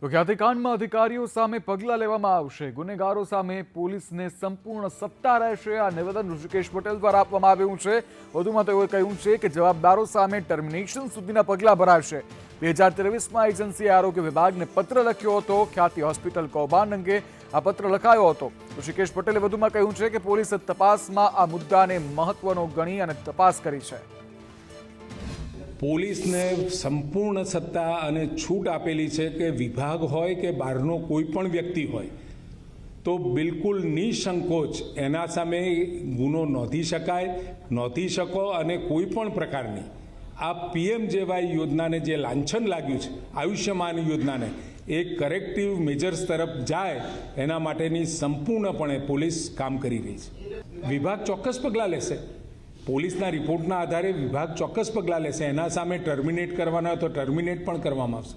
તો ખ્યાતિકાંડમાં અધિકારીઓ સામે પગલાં લેવામાં આવશે। ગુનેગારો સામે પોલીસને સંપૂર્ણ સત્તા રહેશે। આ નિવેદન ઋષિકેશ પટેલ દ્વારા આપવામાં આવ્યું છે। વધુમાં તેઓએ કહ્યું છે કે જવાબદારો સામે ટર્મિનેશન સુધીના પગલાં ભરાશે। 2023માં એજન્સીએ આરોગ્ય વિભાગને પત્ર લખ્યો હતો। ખ્યાતિ હોસ્પિટલ કૌભાંડ અંગે આ પત્ર લખાયો હતો। ઋષિકેશ પટેલે વધુમાં કહ્યું છે કે પોલીસે તપાસમાં આ મુદ્દાને મહત્વનો ગણી અને તપાસ કરી છે। પોલીસને સંપૂર્ણ સત્તા અને છૂટ આપેલી છે કે વિભાગ હોય કે બહારનો કોઈ પણ વ્યક્તિ હોય તો બિલકુલ નિસંકોચ એના સામે ગુનો નોંધી શકો અને કોઈ પણ પ્રકારની આ PMJY યોજનાને જે લાંછન લાગ્યું છે આયુષ્યમાન યોજનાને એ કરેક્ટિવ મેજર્સ તરફ જાય એના માટેની સંપૂર્ણપણે પોલીસ કામ કરી રહી છે। વિભાગ ચોક્કસ પગલાં લેશે। પોલીસના રિપોર્ટના આધારે વિભાગ ચોક્કસ પગલાં લેશે। એના સામે ટર્મિનેટ કરવાના હોય તો ટર્મિનેટ પણ કરવામાં આવશે।